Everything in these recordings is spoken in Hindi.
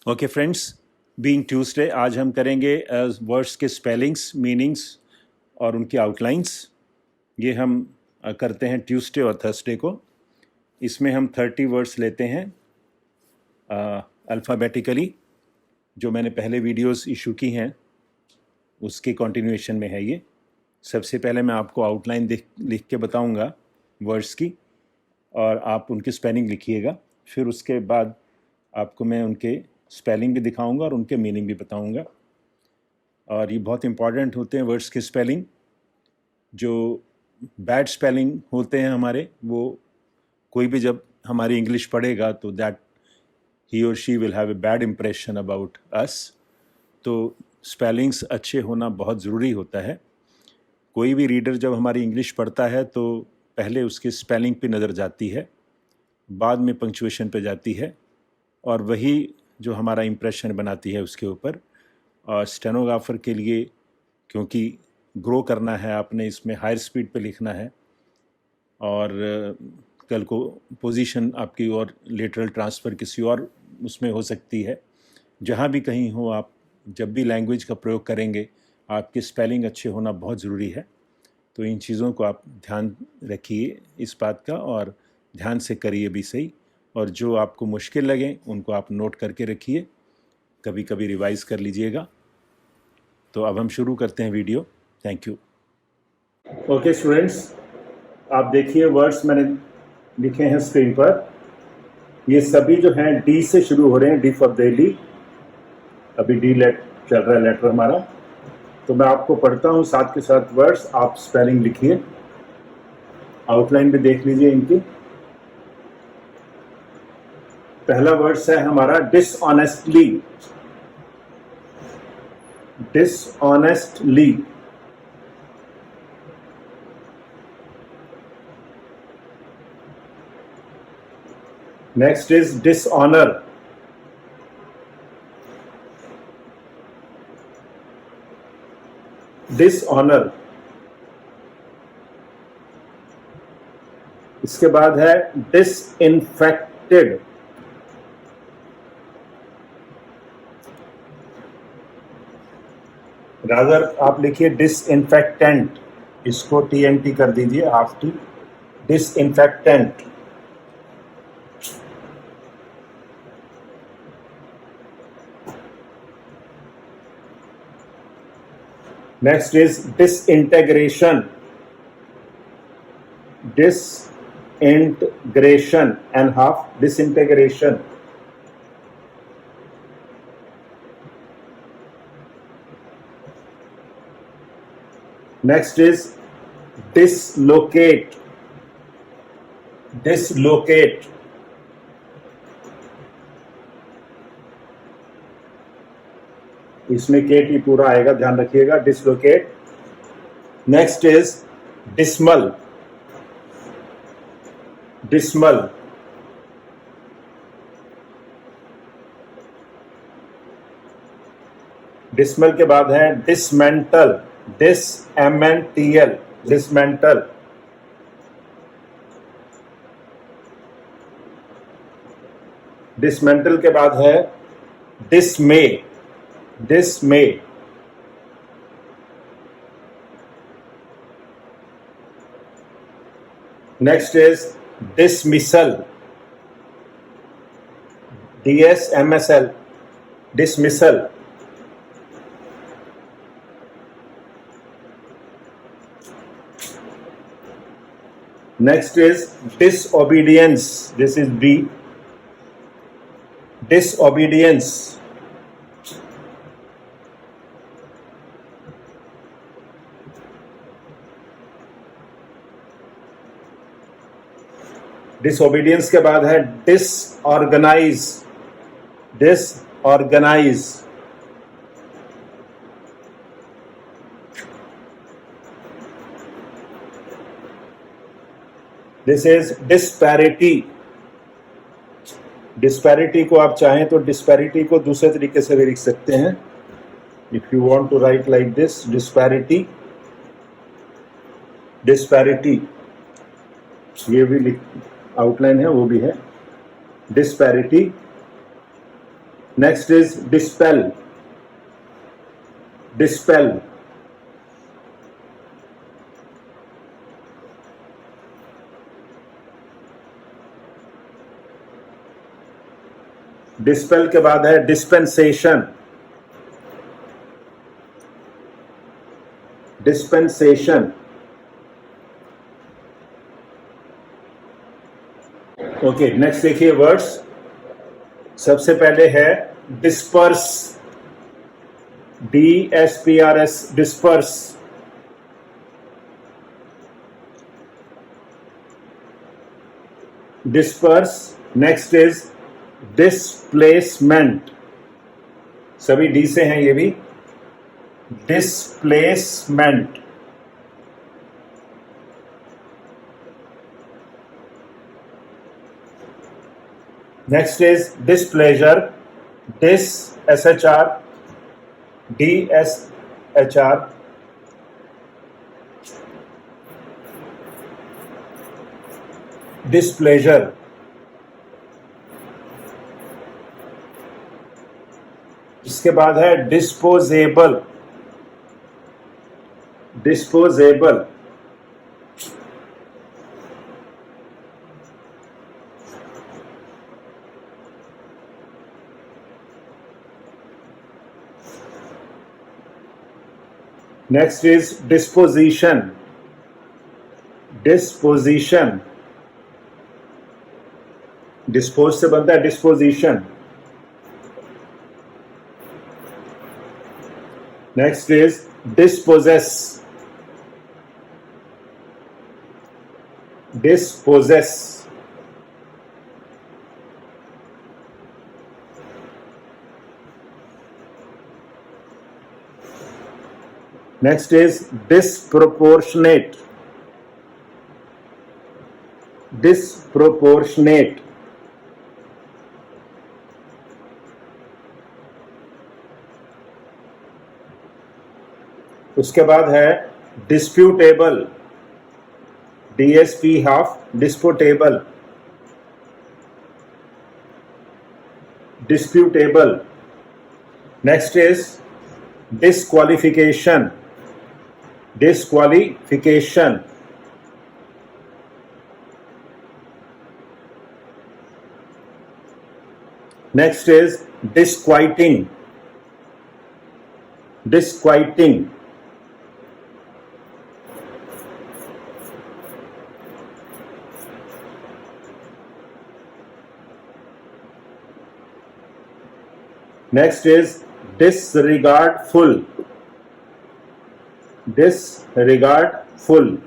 ओके फ्रेंड्स, बीइंग ट्यूसडे आज हम करेंगे वर्ड्स के स्पेलिंग्स, मीनिंग्स और उनकी आउटलाइंस। ये हम करते हैं ट्यूसडे और थर्सडे को। इसमें हम 30 वर्ड्स लेते हैं अल्फ़ाबेटिकली। जो मैंने पहले वीडियोस इशू की हैं उसके कंटिन्यूएशन में है ये। सबसे पहले मैं आपको आउटलाइन लिख के बताऊंगा वर्ड्स की और आप उनकी स्पेलिंग लिखिएगा। फिर उसके बाद आपको मैं उनके स्पेलिंग भी दिखाऊंगा और उनके मीनिंग भी बताऊंगा। और ये बहुत इंपॉर्टेंट होते हैं वर्ड्स के स्पेलिंग। जो बैड स्पेलिंग होते हैं हमारे, वो कोई भी जब हमारी इंग्लिश पढ़ेगा तो दैट ही और she will have a bad impression about us. तो स्पेलिंग्स अच्छे होना बहुत ज़रूरी होता है। कोई भी रीडर जब हमारी इंग्लिश पढ़ता है तो पहले उसके स्पेलिंग पे नज़र जाती है, बाद में पंक्चुएशन पे जाती है, और वही जो हमारा इम्प्रेशन बनाती है उसके ऊपर। और स्टेनोग्राफर के लिए, क्योंकि ग्रो करना है आपने, इसमें हायर स्पीड पे लिखना है और कल को पोजीशन आपकी और लेटरल ट्रांसफ़र किसी और उसमें हो सकती है। जहाँ भी कहीं हो, आप जब भी लैंग्वेज का प्रयोग करेंगे आपके स्पेलिंग अच्छे होना बहुत ज़रूरी है। तो इन चीज़ों को आप ध्यान रखिए इस बात का, और ध्यान से करिए भी सही। और जो आपको मुश्किल लगे उनको आप नोट करके रखिए, कभी कभी रिवाइज़ कर लीजिएगा। तो अब हम शुरू करते हैं video. Thank you. Okay students, आप देखिए वर्ड्स मैंने लिखे हैं स्क्रीन पर। ये सभी जो हैं डी से शुरू हो रहे हैं, डी फॉर दिल्ली। अभी डी चल रहा है लेटर हमारा। तो मैं आपको पढ़ता हूँ साथ के साथ वर्ड्स, आप स्पेलिंग लिखिए, आउटलाइन भी देख लीजिए इनकी। पहला वर्ड्स है हमारा dishonestly. Dishonestly. Next is dishonour. Dishonour. इसके बाद है डिसइंफेक्टेड। रादर आप लिखिए डिसइंफेक्टेंट, इसको टीएनटी कर दीजिए, half T. Disinfectant. Next is disintegration. Disintegration and half, disintegration. Next is dislocate. Dislocate. इसमें केट ही पूरा आएगा, ध्यान रखिएगा। Dislocate. Next is dismal. Dismal. Dismal के बाद है डिसमेंटल। डिसएमएनटीएल, डिसमेंटल। डिसमेंटल के बाद है डिसमे। डिसमे। Next is dismissal. DSMSL, dismissal. Next is disobedience. This is D. Disobedience. Disobedience के बाद है disorganize. Disorganize. This is disparity. Disparity को आप चाहें तो disparity को दूसरे तरीके से भी लिख सकते हैं. If you want to write like this, disparity. Disparity. ये भी आउटलाइन है, वो भी है. Disparity. Next is dispel, dispel, dispel के बाद है डिस्पेंसेशन, डिस्पेंसेशन। ओके, नेक्स्ट देखिए वर्ड्स। सबसे पहले है disperse, DSPRS, disperse. Disperse. Next is displacement, सभी डी से हैं ये भी, displacement. Next is displeasure, SHR, DSHR। Displeasure. इसके बाद है disposable, disposable. Next is disposition, disposition. Dispose से बनता है disposition. Next is dispossess, dispossess. Next is disproportionate, disproportionate. उसके बाद है disputable, DSP half, disputable, disputable. Next is disqualification, disqualification. Next is disquieting, disquieting. Next is disregardful, disregardful.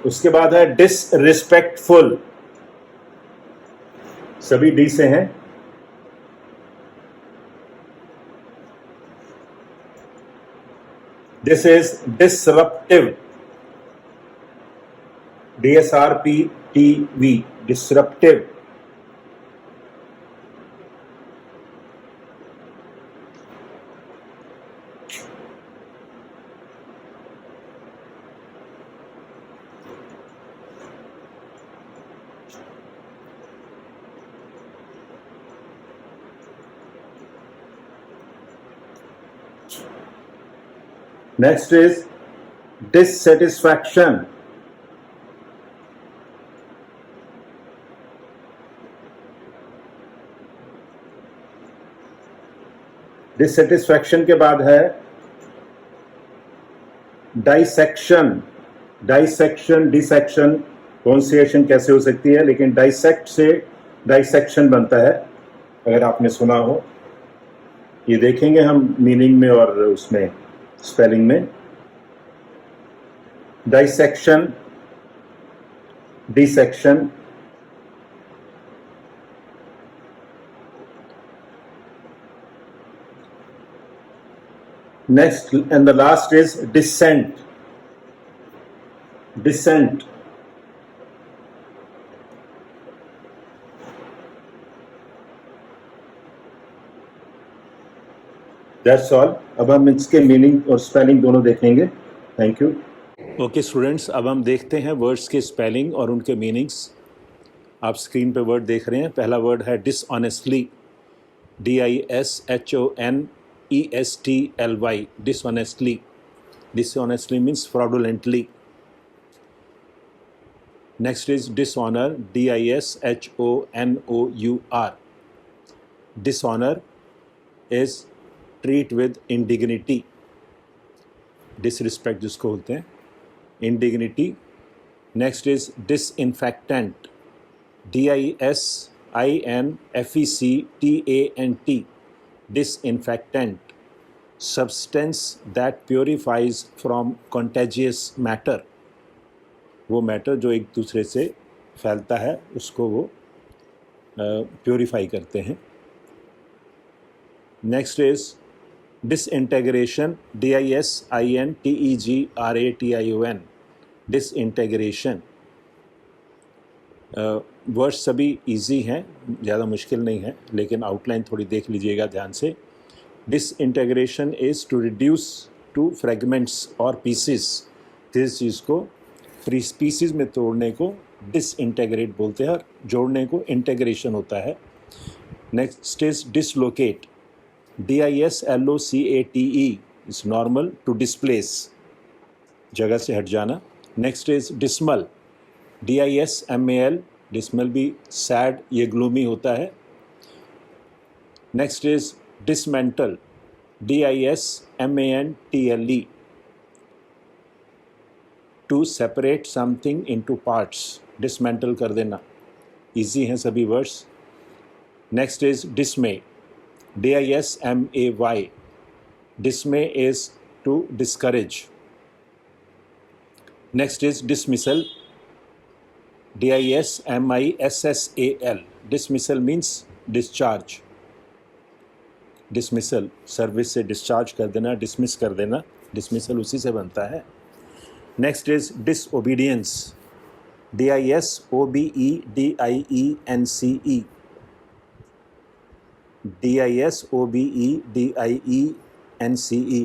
उसके बाद है डिसरिस्पेक्टफुल, सभी डी से हैं। This is disruptive, DSRPTV, disruptive. Next is dissatisfaction, dissatisfaction के बाद है डाइसेक्शन, डाइसेक्शन, डिसेक्शन प्रोनाउंसिएशन कैसे हो सकती है, लेकिन डाइसेक्ट से डाइसेक्शन बनता है, अगर आपने सुना हो। ये देखेंगे हम मीनिंग में और उसमें स्पेलिंग में। Dissection, dissection. Next and the last is dissent, dissent। That's all। अब हम इसके मीनिंग और स्पेलिंग दोनों देखेंगे। Thank you. ओके स्टूडेंट्स, अब हम देखते हैं वर्ड्स के स्पेलिंग और उनके मीनिंग्स। आप स्क्रीन पे वर्ड देख रहे हैं। पहला वर्ड है dishonestly, DISHONESTLY, dishonestly. Dishonestly means fraudulently. Next is dishonour, DISHONOUR। Dishonour is treat with indignity, disrespect जिसको बोलते हैं, indignity. Next is disinfectant, DISINFECTANT, disinfectant. Substance that purifies from contagious matter, वो मैटर जो एक दूसरे से फैलता है उसको वो प्योरीफाई करते हैं। Next is disintegration, DISINTEGRATION, disintegration. Words सभी इजी हैं, ज़्यादा मुश्किल नहीं है, लेकिन आउटलाइन थोड़ी देख लीजिएगा ध्यान से। Disintegration is to reduce to fragments और पीसीस। जिस चीज़ को पीसीस में तोड़ने को डिसइंटेग्रेट बोलते हैं और जोड़ने को इंटेग्रेशन होता है। Next is dislocate, DISLOCATE, is normal to displace, जगह से हट जाना। Next is dismal, DISMAL, dismal भी सैड, ये ग्लूमी होता है। Next is dismantle, DISMANTLE, to separate something into parts, dismantle कर देना। इजी हैं सभी words. Next is dismay, DISMAY, dismay is to discourage. Next is dismissal, DISMISSAL, dismissal means discharge. Dismissal service से डिस्चार्ज कर देना, डिसमिस कर देना, डिसमिसल उसी से बनता है। Next is disobedience, DISOBEDIENCE, DISOBEDIENCE,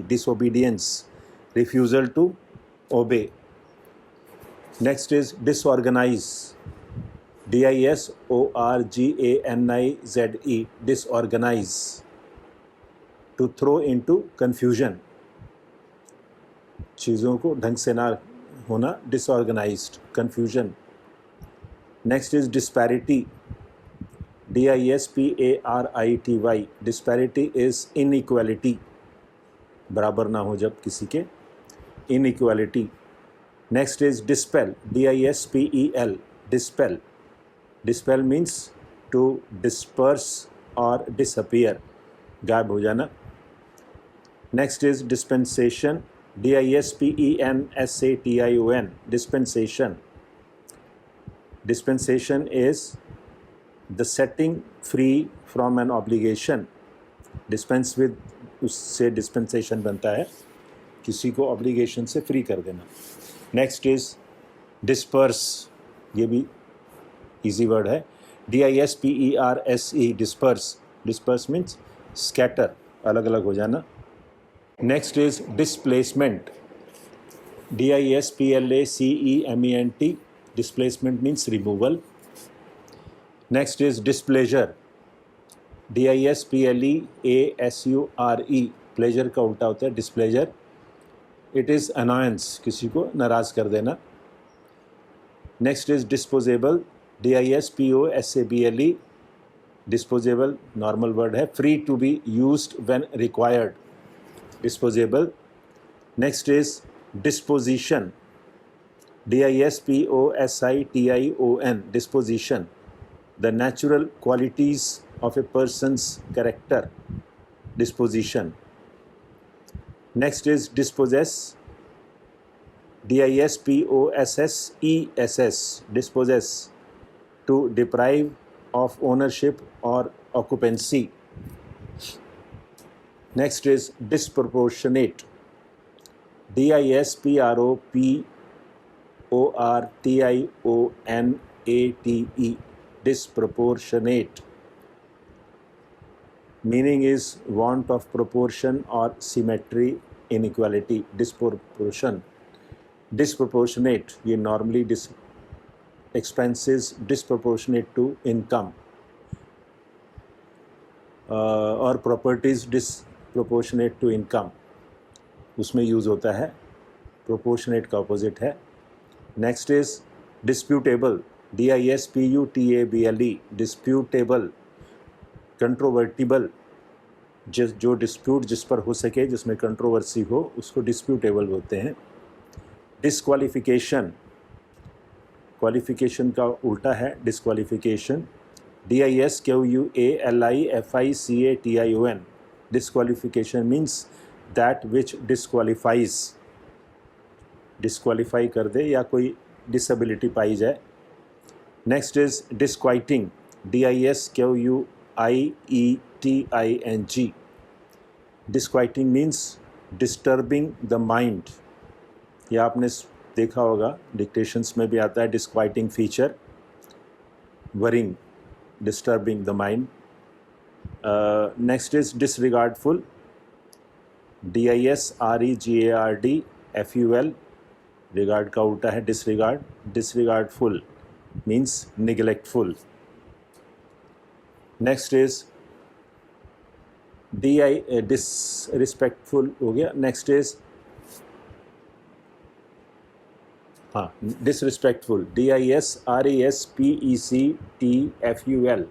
disobedience, refusal to obey. Next is disorganize, DISORGANIZE, disorganize, to throw into confusion, चीज़ों को ढंग से ना होना, disorganized, confusion. Next is disparity, DISPARITY, disparity is inequality, बराबर ना हो जब किसी के, inequality. Next is dispel, DISPEL, dispel. Dispel means to disperse or disappear, गायब हो जाना. Next is dispensation, DISPENSATION, dispensation. Dispensation is the setting free from an obligation. Dispense with, उससे dispensation बनता है, किसी को obligation से free कर देना. Next is disperse, ये भी easy word है, DISPERSE, disperse. Disperse means scatter, अलग अलग हो जाना. Next is displacement, DISPLACEMENT, displacement means removal. Next is displeasure, DISPLEASURE, pleasure का उल्टा होता है displeasure. It is annoyance, किसी को नाराज़ कर देना. Next is disposable, DISPOSABLE, disposable normal word है, free to be used when required, disposable. Next is disposition, DISPOSITION, disposition, the natural qualities of a person's character, disposition. Next is dispossess, DISPOSSESS, dispossess, to deprive of ownership or occupancy. Next is disproportionate, DISPROPORTIONATE, disproportionate. Meaning is want of proportion or symmetry, inequality, disproportion. Disproportionate, ये normally expenses disproportionate to income, और प्रॉपर्टीज़ डिसप्रोपोर्शनेट टू इनकम, उसमें यूज़ होता है। प्रोपोर्शनेट का अपोजिट है। Next is disputable, DISPUTABLE, disputable, controvertible, जो डिस्प्यूट जिस पर हो सके, जिसमें कंट्रोवर्सी हो, उसको डिस्प्यूटेबल बोलते हैं। डिस्क्वालिफिकेशन, क्वालिफिकेशन का उल्टा है disqualification, DISQUALIFICATION, disqualification means that which disqualifies, disqualify कर दे या कोई डिसेबिलिटी पाई जाए। Next is disquieting, DISQUIETING, disquieting means disturbing the mind, या आपने देखा होगा डिक्टेशंस में भी आता है disquieting feature, worrying, disturbing the mind. Next is disregardful, DISREGARDFUL, regard का उल्टा है disregard, disregardful means neglectful. Next is disrespectful हो गया। Next is disrespectful, DISRESPECTFUL,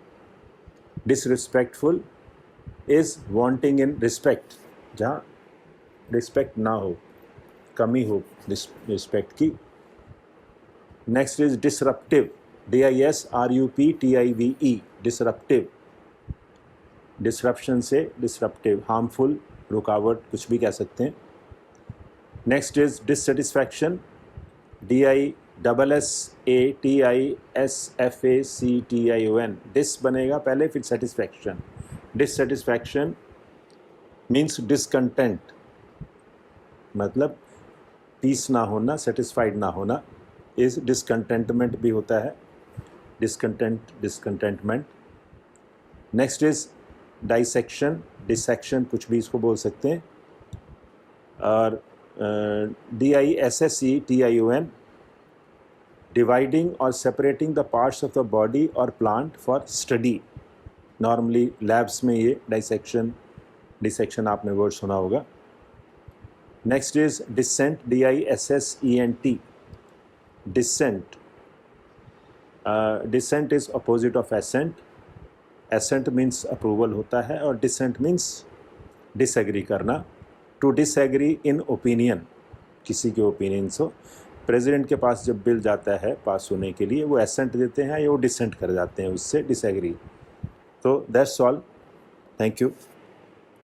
disrespectful is wanting in respect, जहाँ रिस्पेक्ट ना हो, कमी हो रिस्पेक्ट की। Next is disruptive, DISRUPTIVE, disruptive, disruption से डिसरप्टिव, हार्मफुल, रुकावट, कुछ भी कह सकते हैं। Next is dissatisfaction, DISSATISFACTION, dis बनेगा पहले फिर सेटिस्फैक्शन। डिससेटिस्फैक्शन मीन्स डिसकंटेंट, मतलब पीस ना होना, सेटिस्फाइड ना होना, इस डिसकंटेंटमेंट भी होता है, discontentment. Next is dissection, dissection कुछ भी इसको बोल सकते हैं। और DISSETION, डिवाइडिंग और separating the parts of the body और plant for study, normally labs में ये डिसेक्शन आपने वर्ड सुना होगा। Next is dissent, DISSENT, dissent, dissent is opposite of assent, assent means approval होता है और डिसेंट मीन्स डिसएग्री करना। टू डिसएग्री इन ओपिनियन, किसी के ओपिनियन से। प्रेसिडेंट के पास जब बिल जाता है पास होने के लिए, वो एसेंट देते हैं या वो डिसेंट कर जाते हैं उससे, डिसएग्री। तो दैट्स ऑल, थैंक यू।